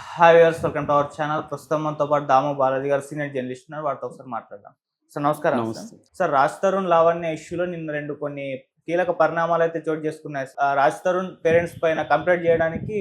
Hi viewers, welcome to our channel. ప్రస్తుతం మనతో పాటు దాము బాలాజీ గారు సీనియర్ జర్నలిస్ట్ ఉన్నారు. వారితో ఒకసారి మాట్లాడదాం. సార్ నమస్కారం. సార్ నమస్తే. సార్ రాజ్ తరుణ్ లావణ్య ఇష్యూలో నిన్న కొన్ని కీలక పరిణామాలు అయితే చోటు చేసుకున్నాయి. రాజ్ తరుణ్ పేరెంట్స్ పైన కంప్లైంట్ చేయడానికి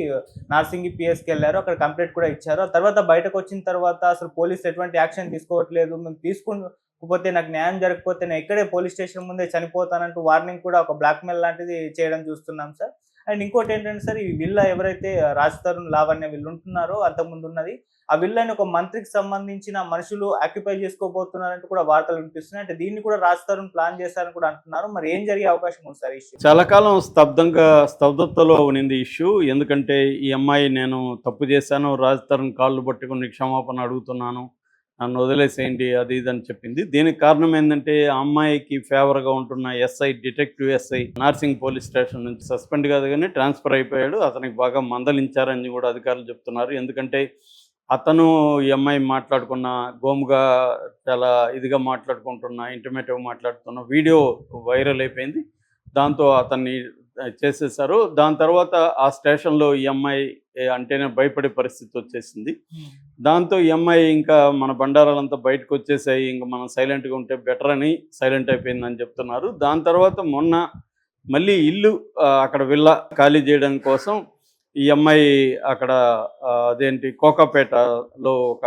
నార్సింగి పిఎస్కి వెళ్ళారు. అక్కడ కంప్లైంట్ కూడా ఇచ్చారు. ఆ తర్వాత బయటకు వచ్చిన తర్వాత అసలు పోలీసులు ఎటువంటి యాక్షన్ తీసుకోవట్లేదు. మేము తీసుకుపోతే నాకు న్యాయం జరగకపోతే నేను ఇక్కడే పోలీస్ స్టేషన్ ముందే చనిపోతానంటూ వార్నింగ్ కూడా ఒక బ్లాక్మెయిల్ లాంటిది చేయడం చూస్తున్నాం సార్. అండ్ ఇంకోటి ఏంటంటే సార్, ఈ విల్లా ఎవరైతే రాజ్ తరుణ్ లావణ్య వీళ్ళు ఉంటున్నారో అంతకుముందు ఉన్నది, ఆ విల్లాని ఒక మంత్రికి సంబంధించిన మనుషులు ఆక్యుపై చేసుకోబోతున్నారంటూ కూడా వార్తలు వినిపిస్తున్నాయి. అంటే దీన్ని కూడా రాజ్ తరుణ్ ప్లాన్ చేశారని కూడా అంటున్నారు. మరి ఏం జరిగే అవకాశం ఉంది సార్ ఇష్యూ? చాలా కాలం స్తబ్దతలో ఉన్నింది ఇష్యూ. ఎందుకంటే ఈ అమ్మాయి నేను తప్పు చేశాను, రాజ్ తరుణ్ కాళ్ళు పట్టుకుని క్షమాపణ అడుగుతున్నాను, నన్ను వదిలేసేయండి అది ఇది అని చెప్పింది. దీనికి కారణం ఏంటంటే ఆ అమ్మాయికి ఫేవర్గా ఉంటున్న detective SI Narsing police station నుంచి సస్పెండ్ కాదు కానీ ట్రాన్స్ఫర్ అయిపోయాడు. అతనికి బాగా మందలించారని కూడా అధికారులు చెప్తున్నారు. ఎందుకంటే అతను ఈ అమ్మాయి మాట్లాడుకున్న గోముగా చాలా ఇదిగా మాట్లాడుకుంటున్న ఇంటిమేటివ్ మాట్లాడుతున్న వీడియో వైరల్ అయిపోయింది. దాంతో అతన్ని చేసేసారు. దాని తర్వాత ఆ స్టేషన్లో ఈ అమ్మాయి అంటేనే భయపడే పరిస్థితి వచ్చేసింది. దాంతో ఈ అమ్మాయి ఇంకా మన బండారాలంతా బయటకు వచ్చేసాయి, ఇంకా మనం సైలెంట్గా ఉంటే బెటర్ అని సైలెంట్ అయిపోయిందని చెప్తున్నారు. దాని తర్వాత మొన్న మళ్ళీ ఇల్లు అక్కడ విల్లా ఖాళీ చేయడం కోసం ఈ అమ్మాయి అక్కడ అదేంటి కోకాపేటలో ఒక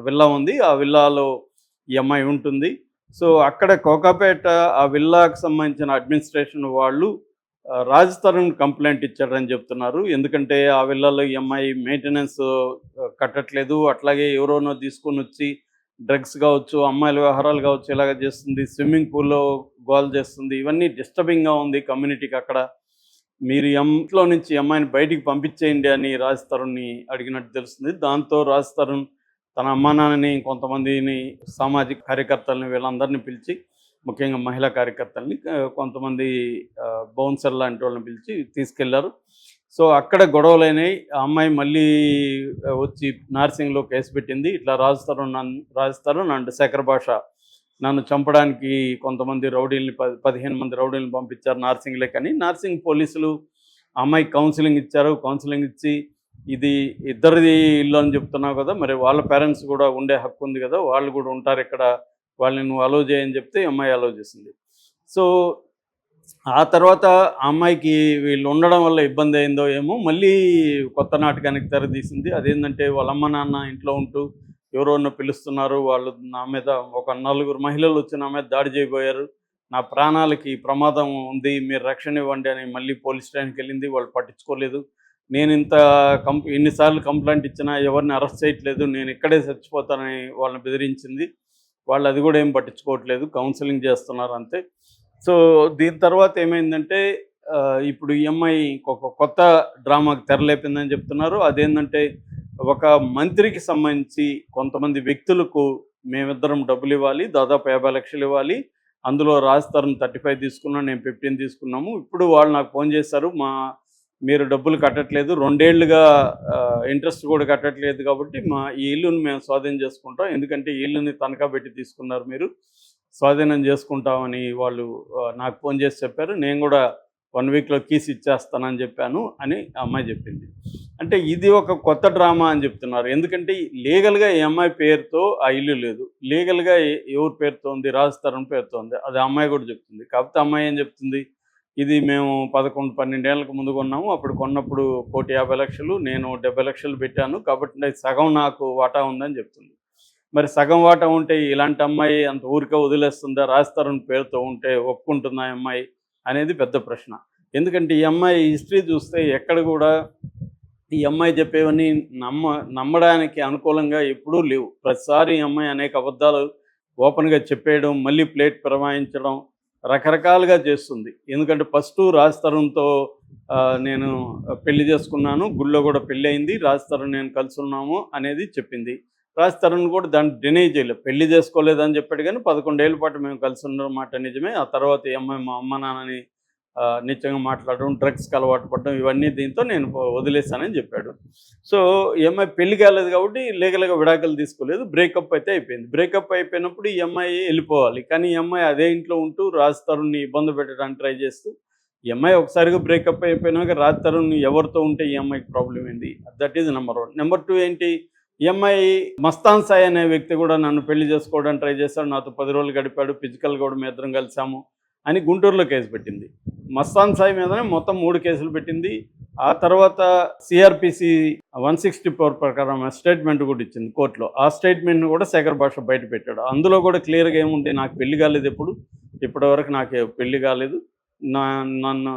విల్లా ఉంది. ఆ విల్లాలో ఈ అమ్మాయి ఉంటుంది. సో అక్కడ కోకాపేట ఆ విల్లాకు సంబంధించిన అడ్మినిస్ట్రేషన్ వాళ్ళు రాజ్ తరుణ్ కంప్లైంట్ ఇచ్చారని చెప్తున్నారు. ఎందుకంటే ఆ విల్లాలో ఈ అమ్మాయి మెయింటెనెన్స్ కట్టట్లేదు, అట్లాగే ఎవరోనో తీసుకొని వచ్చి డ్రగ్స్ కావచ్చు, అమ్మాయిల వ్యవహారాలు కావచ్చు ఇలాగ చేస్తుంది, స్విమ్మింగ్ పూల్లో గోల్ చేస్తుంది. ఇవన్నీ డిస్టర్బింగ్గా ఉంది కమ్యూనిటీకి. అక్కడ మీరు ఇంట్లో నుంచి అమ్మాయిని బయటికి పంపించేయండి అని రాజ్ తరుణ్ని అడిగినట్టు తెలుస్తుంది. దాంతో రాజ్ తరుణ్ తన అమ్మా నాన్నని, కొంతమందిని సామాజిక కార్యకర్తలని వీళ్ళందరినీ పిలిచి, ముఖ్యంగా మహిళా కార్యకర్తల్ని, కొంతమంది బౌన్సర్ లాంటి వాళ్ళని పిలిచి తీసుకెళ్లారు. సో అక్కడ గొడవలైనాయి. ఆ అమ్మాయి మళ్ళీ వచ్చి నార్సింగ్లో కేసు పెట్టింది. ఇట్లా రాజ్ తరుణ్ అండ్ శేఖర్ భాష నన్ను చంపడానికి కొంతమంది రౌడీల్ని 15 మంది రౌడీలను పంపించారు నార్సింగ్లే. కానీ నార్సింగ్ పోలీసులు ఆ అమ్మాయికి కౌన్సిలింగ్ ఇచ్చారు. కౌన్సిలింగ్ ఇచ్చి ఇది ఇద్దరిది ఇల్లు అని చెప్తున్నావు కదా, మరి వాళ్ళ పేరెంట్స్ కూడా ఉండే హక్కు ఉంది కదా, వాళ్ళు కూడా ఉంటారు ఇక్కడ, వాళ్ళని నువ్వు అలో చేయని చెప్తే అమ్మాయి అలో చేసింది. సో ఆ తర్వాత ఆ అమ్మాయికి వీళ్ళు ఉండడం వల్ల ఇబ్బంది అయిందో ఏమో మళ్ళీ కొత్త నాటకానికి తెరదీసింది. అదేంటంటే వాళ్ళ అమ్మ నాన్న ఇంట్లో ఉంటూ ఎవరోనో పిలుస్తున్నారు, వాళ్ళు నా మీద ఒక 4 మహిళలు వచ్చి నా మీద దాడి చేయబోయారు, నా ప్రాణాలకి ప్రమాదం ఉంది, మీరు రక్షణ ఇవ్వండి అని మళ్ళీ పోలీస్ స్టేషన్కి వెళ్ళింది. వాళ్ళు పట్టించుకోలేదు. నేను ఇన్నిసార్లు కంప్లైంట్ ఇచ్చినా ఎవరిని అరెస్ట్ చేయట్లేదు, నేను ఇక్కడే చచ్చిపోతానని వాళ్ళని బెదిరించింది. వాళ్ళు అది కూడా ఏం పట్టించుకోవట్లేదు, కౌన్సిలింగ్ చేస్తున్నారు అంతే. సో దీని తర్వాత ఏమైందంటే ఇప్పుడు ఈ అమ్మాయి ఇంకొక కొత్త డ్రామాకి తెరలేపిందని చెప్తున్నారు. అదేంటంటే ఒక మంత్రికి సంబంధించి కొంతమంది వ్యక్తులకు మేమిద్దరం డబ్బులు ఇవ్వాలి, దాదాపు 50 లక్షలు ఇవ్వాలి. అందులో రాజ్ తరుణ్ 35 తీసుకున్నాను, నేను 15 తీసుకున్నాము. ఇప్పుడు వాళ్ళు నాకు ఫోన్ చేశారు, మీరు డబ్బులు కట్టట్లేదు, 2 ఏళ్లుగా ఇంట్రెస్ట్ కూడా కట్టట్లేదు, కాబట్టి ఈ ఇల్లుని మేము స్వాధీనం చేసుకుంటాం, ఎందుకంటే ఈ ఇల్లుని తనఖా పెట్టి తీసుకున్నారు, మీరు స్వాధీనం చేసుకుంటామని వాళ్ళు నాకు ఫోన్ చేసి చెప్పారు. నేను కూడా 1 వీక్లో కీస్ ఇచ్చేస్తానని చెప్పాను అని ఆ అమ్మాయి చెప్పింది. అంటే ఇది ఒక కొత్త డ్రామా అని చెప్తున్నారు. ఎందుకంటే లీగల్గా ఈ అమ్మాయి పేరుతో ఆ ఇల్లు లేదు, లీగల్గా ఎవరి పేరుతో ఉంది, రాజ్ తరుణ్ పేరుతో ఉంది. అది అమ్మాయి కూడా చెప్తుంది. కాకపోతే అమ్మాయి ఏం చెప్తుంది, ఇది మేము 11-12 ఏళ్ళకు ముందు కొన్నాము, అప్పుడు కొన్నప్పుడు 1,50,00,000, నేను 70 లక్షలు పెట్టాను, కాబట్టి సగం నాకు వాటా ఉందని చెప్తుంది. మరి సగం వాటా ఉంటే ఇలాంటి అమ్మాయి అంత ఊరికే వదిలేస్తుందా? రాజ్ తరుణ్ పేరుతో ఉంటే ఒప్పుకుంటుందా అమ్మాయి అనేది పెద్ద ప్రశ్న. ఎందుకంటే ఈ అమ్మాయి హిస్టరీ చూస్తే ఎక్కడ కూడా ఈ అమ్మాయి చెప్పేవన్నీ నమ్మడానికి అనుకూలంగా ఎప్పుడూ లేవు. ప్రతిసారి ఈ అమ్మాయి అనేక అబద్ధాలు ఓపెన్గా చెప్పేయడం, మళ్ళీ ప్లేట్ ప్రమాయించడం, రకరకాలుగా చేస్తుంది. ఎందుకంటే ఫస్ట్ రాజ్ తరుణ్తో నేను పెళ్లి చేసుకున్నాను, గుళ్ళో కూడా పెళ్ళి అయింది, రాజ్ తరుణ్ నేను కలిసి ఉన్నాము అనేది చెప్పింది. రాజ్ తరుణ్ కూడా దాన్ని డినై చేయలేదు, పెళ్లి చేసుకోలేదని చెప్పాడు. కానీ 11 ఏళ్ళ పాటు మేము కలిసి ఉన్నమాట నిజమే. ఆ తర్వాత ఈ అమ్మాయి మా అమ్మ నాన్నని నిత్యంగా మాట్లాడడం, డ్రగ్స్కి అలవాటు పడడం, ఇవన్నీ దీంతో నేను వదిలేస్తానని చెప్పాడు. సో ఈ అమ్మాయి పెళ్లి కాలేదు కాబట్టి లీగల్గా విడాకులు తీసుకోలేదు, బ్రేకప్ అయితే అయిపోయింది. బ్రేకప్ అయిపోయినప్పుడు ఈ అమ్మాయి వెళ్ళిపోవాలి, కానీ ఈ అమ్మాయి అదే ఇంట్లో ఉంటూ రాజ్ తరుణ్ని ఇబ్బంది పెట్టడానికి ట్రై చేస్తూ ఈ అమ్మాయి ఒకసారిగా బ్రేకప్ అయిపోయినాక రాజ్ తరుణ్ ఎవరితో ఉంటే ఈ అమ్మాయికి ప్రాబ్లం ఏంది? That is number 1. నెంబర్ 2 ఏంటి, ఈ అమ్మాయి మస్తాన్ సాయి అనే వ్యక్తి కూడా నన్ను పెళ్లి చేసుకోవడానికి ట్రై చేశాడు, నాతో 10 రోజులు గడిపాడు, ఫిజికల్గా కూడా మేము ఇద్దరం కలిసాము అని గుంటూరులో కేసు పెట్టింది. మస్తాన్ సాయి మీదనే మొత్తం 3 కేసులు పెట్టింది. ఆ తర్వాత సిఆర్పిసి 164 ప్రకారం స్టేట్మెంట్ కూడా ఇచ్చింది కోర్టులో. ఆ స్టేట్మెంట్ను కూడా శేఖర్ భాష బయట పెట్టాడు. అందులో కూడా క్లియర్గా ఏముంది, నాకు పెళ్లి కాలేదు, ఇప్పటివరకు నాకు పెళ్లి కాలేదు,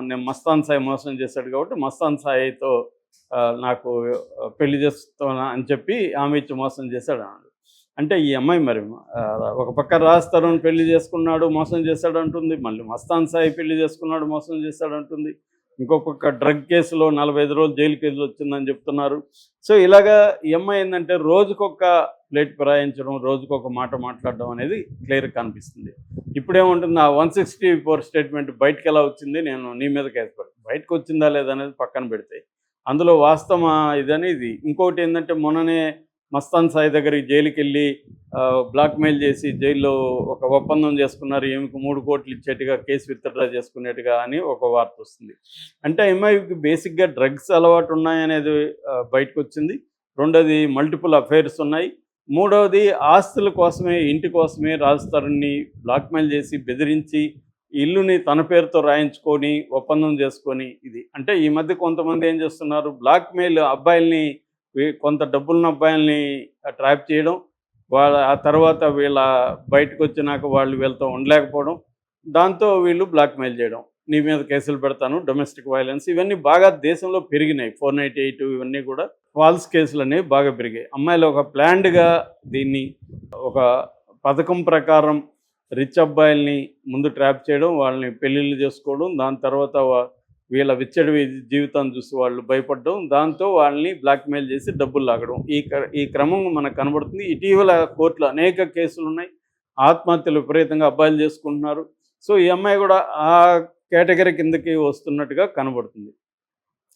నేను మస్తాన్ సాయి మోసం చేశాడు కాబట్టి మస్తాన్ సాయితో నాకు పెళ్లి చేస్తున్నా అని చెప్పి ఆమె ఇచ్చి మోసం చేశాడు అన్నాడు. అంటే ఈ అమ్మాయి మరి ఒక పక్క రాజ్ తరుణ్ పెళ్లి చేసుకున్నాడు మోసం చేశాడు అంటుంది, మళ్ళీ మస్తాన్ సాయి పెళ్లి చేసుకున్నాడు మోసం చేశాడు అంటుంది, ఇంకో పక్క డ్రగ్ కేసులో 45 రోజులు జైలు కేసులు వచ్చిందని చెప్తున్నారు. సో ఇలాగా ఈ అమ్మాయి ఏంటంటే రోజుకొక ప్లేట్ ఫిరాయించడం, రోజుకొక మాట మాట్లాడడం అనేది క్లియర్గా కనిపిస్తుంది. ఇప్పుడేముంటుంది, ఆ 164 స్టేట్మెంట్ బయటకు ఎలా వచ్చింది, నేను నీ మీద కేసు పెడతాను, బయటకు వచ్చిందా లేదనేది పక్కన పెడితే అందులో వాస్తవమా ఇదనేది. ఇంకోటి ఏంటంటే మొన్ననే మస్తాన్ సాయి దగ్గరికి జైలుకి వెళ్ళి బ్లాక్మెయిల్ చేసి జైల్లో ఒక ఒప్పందం చేసుకున్నారు, ఏమికి 3 కోట్లు ఇచ్చేట్టుగా, కేసు విత్డ్రా చేసుకునేట్టుగా అని ఒక వార్త వస్తుంది. అంటే అమ్మాయికి బేసిక్గా డ్రగ్స్ అలవాటు ఉన్నాయనేది బయటకు వచ్చింది. రెండోది మల్టిపుల్ అఫైర్స్ ఉన్నాయి. మూడవది ఆస్తుల కోసమే, ఇంటి కోసమే రాజ్ తరుణ్ని బ్లాక్మెయిల్ చేసి బెదిరించి ఇల్లుని తన పేరుతో రాయించుకొని ఒప్పందం చేసుకొని ఇది. అంటే ఈ మధ్య కొంతమంది ఏం చేస్తున్నారు, బ్లాక్మెయిల్ అబ్బాయిల్ని, కొంత డబ్బులున్న అబ్బాయిల్ని ట్రాప్ చేయడం, ఆ తర్వాత వీళ్ళ బయటకు వచ్చినాక వాళ్ళు వీళ్ళతో ఉండలేకపోవడం, దాంతో వీళ్ళు బ్లాక్మెయిల్ చేయడం, నీ మీద కేసులు పెడతాను, డొమెస్టిక్ వైలెన్స్, ఇవన్నీ బాగా దేశంలో పెరిగినాయి. 498 ఇవన్నీ కూడా ఫాల్స్ కేసులు అనేవి బాగా పెరిగాయి. అమ్మాయిలు ఒక ప్లాన్డ్గా దీన్ని ఒక పథకం ప్రకారం రిచ్ అబ్బాయిల్ని ముందు ట్రాప్ చేయడం, వాళ్ళని పెళ్ళిళ్ళు చేసుకోవడం, దాని తర్వాత వీళ్ళ విచ్చడి జీవితాన్ని చూసి వాళ్ళు భయపడడం, దాంతో వాళ్ళని బ్లాక్మెయిల్ చేసి డబ్బులు లాగడం, ఈ క్రమం మనకు కనబడుతుంది. ఇటీవల కోర్టులో అనేక కేసులు ఉన్నాయి, ఆత్మహత్యలు విపరీతంగా అబ్బాయిలు చేసుకుంటున్నారు. సో ఈ అమ్మాయి కూడా ఆ కేటగిరీ కిందకి వస్తున్నట్టుగా కనబడుతుంది.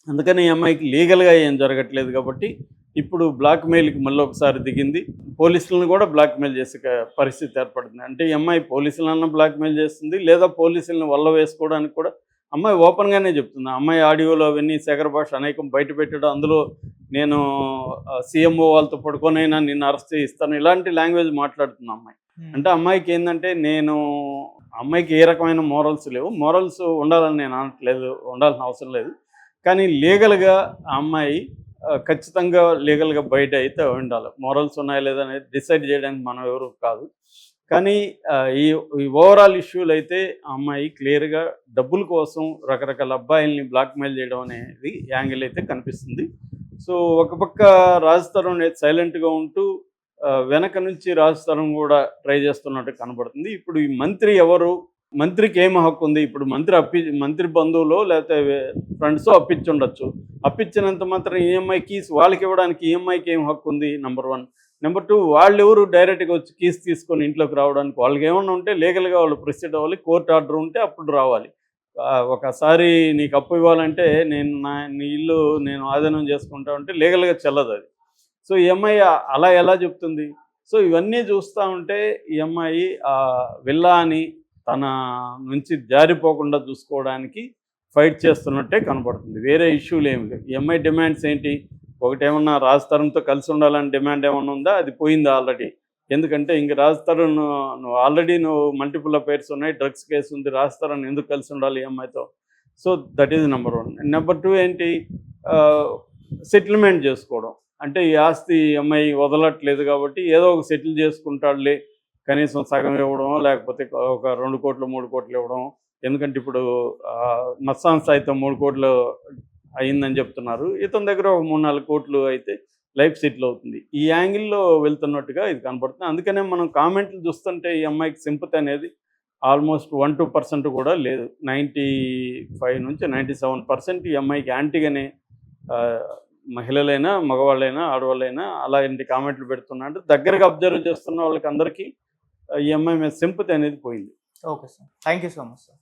అందుకని ఈ అమ్మాయికి లీగల్గా ఏం జరగట్లేదు కాబట్టి ఇప్పుడు బ్లాక్మెయిల్కి మళ్ళీ ఒకసారి దిగింది. పోలీసులను కూడా బ్లాక్మెయిల్ చేసే పరిస్థితి ఏర్పడుతుంది. అంటే ఈ అమ్మాయి పోలీసులన్నా బ్లాక్మెయిల్ చేస్తుంది, లేదా పోలీసులను వల్ల వేసుకోవడానికి కూడా అమ్మాయి ఓపెన్గానే చెప్తుంది. అమ్మాయి ఆడియోలో అవన్నీ శేఖర్ భాష అనేకం బయట పెట్టడం, అందులో నేను సీఎంఓ వాళ్ళతో పడుకొనైనా నిన్ను అరెస్ట్ చేయిస్తాను, ఇలాంటి లాంగ్వేజ్ మాట్లాడుతుంది అమ్మాయి. అంటే అమ్మాయికి ఏంటంటే, అమ్మాయికి ఏ రకమైన మోరల్స్ లేవు, మోరల్స్ ఉండాలని నేను అనట్లేదు, ఉండాల్సిన అవసరం లేదు, కానీ లీగల్గా ఆ అమ్మాయి ఖచ్చితంగా లీగల్గా బయట అయితే ఉండాలి. మోరల్స్ ఉన్నాయా లేదా అనేది డిసైడ్ చేయడానికి మనం ఎవరు కాదు. కానీ ఈ ఓవరాల్ ఇష్యూలు అయితే ఆ అమ్మాయి క్లియర్గా డబ్బుల కోసం రకరకాల అబ్బాయిల్ని బ్లాక్మెయిల్ చేయడం అనేది యాంగిల్ అయితే కనిపిస్తుంది. సో ఒక పక్క రాజ్ తరుణ్ సైలెంట్గా ఉంటూ వెనక నుంచి రాజ్ తరుణ్ కూడా ట్రై చేస్తున్నట్టు కనబడుతుంది. ఇప్పుడు ఈ మంత్రి ఎవరు, మంత్రికి ఏం హక్కు ఉంది, ఇప్పుడు మంత్రి బంధువులో లేకపోతే ఫ్రెండ్స్ అప్పించి ఉండొచ్చు, అప్పించినంత మాత్రం ఈఎంఐ కీస్ వాళ్ళకి ఇవ్వడానికి ఈఎంఐకి ఏం హక్కు ఉంది, నెంబర్ 1. నెంబర్ 2, వాళ్ళు ఎవరు డైరెక్ట్గా వచ్చి కీస్ తీసుకొని ఇంట్లోకి రావడానికి, వాళ్ళకి ఏమన్నా ఉంటే లీగల్గా వాళ్ళు ప్రొసీడ్ అవ్వాలి, కోర్టు ఆర్డర్ ఉంటే అప్పుడు రావాలి. ఒకసారి నీకు అప్పు ఇవ్వాలంటే నీ ఇల్లు నేను ఆధీనం చేసుకుంటా ఉంటే లీగల్గా చెల్లదు అది. సో ఈ అమ్మాయి అలా ఎలా చెప్తుంది? సో ఇవన్నీ చూస్తూ ఉంటే ఈ అమ్మాయి విల్లాని తన నుంచి జారిపోకుండా చూసుకోవడానికి ఫైట్ చేస్తున్నట్టే కనబడుతుంది. వేరే ఇష్యూలు ఏమి లేవు. ఈ అమ్మాయి డిమాండ్స్ ఏంటి, ఒకటేమన్నా రాజ్ తరుణ్తో కలిసి ఉండాలని డిమాండ్ ఏమన్నా ఉందా? అది పోయింది ఆల్రెడీ. ఎందుకంటే ఇంక Raj Tarun already multiple affairs ఉన్నాయి, డ్రగ్స్ కేసు ఉంది, రాజ్ తరుణ్ ఎందుకు కలిసి ఉండాలి ఈ అమ్మాయితో? So that is number 1. Number 2 ఏంటి, సెటిల్మెంట్ చేసుకోవడం. అంటే ఈ ఆస్తి అమ్మాయి వదలట్లేదు కాబట్టి ఏదో ఒక సెటిల్ చేసుకుంటాడులే, కనీసం సగం ఇవ్వడం, లేకపోతే ఒక 2 కోట్లు 3 కోట్లు ఇవ్వడం. ఎందుకంటే ఇప్పుడు మస్తాన్ సాయితో 3 కోట్లు అయిందని చెప్తున్నారు, ఇతని దగ్గర ఒక 3-4 కోట్లు అయితే లైఫ్ సెటిల్ అవుతుంది. ఈ యాంగిల్లో వెళ్తున్నట్టుగా ఇది కనపడుతుంది. అందుకనే మనం కామెంట్లు చూస్తుంటే ఈ అమ్మాయికి సింపతి అనేది ఆల్మోస్ట్ 1-2% కూడా లేదు. 95 నుంచి 97% ఈ అమ్మాయికి యాంటీగానే మహిళలైనా, మగవాళ్ళైనా, ఆడవాళ్ళైనా అలాంటి కామెంట్లు పెడుతున్నారు. దగ్గరగా అబ్జర్వ్ చేస్తున్న వాళ్ళకి అందరికీ ఈ అమ్మాయి మీద సింపతి అనేది పోయింది. Okay sir, thank you so much sir.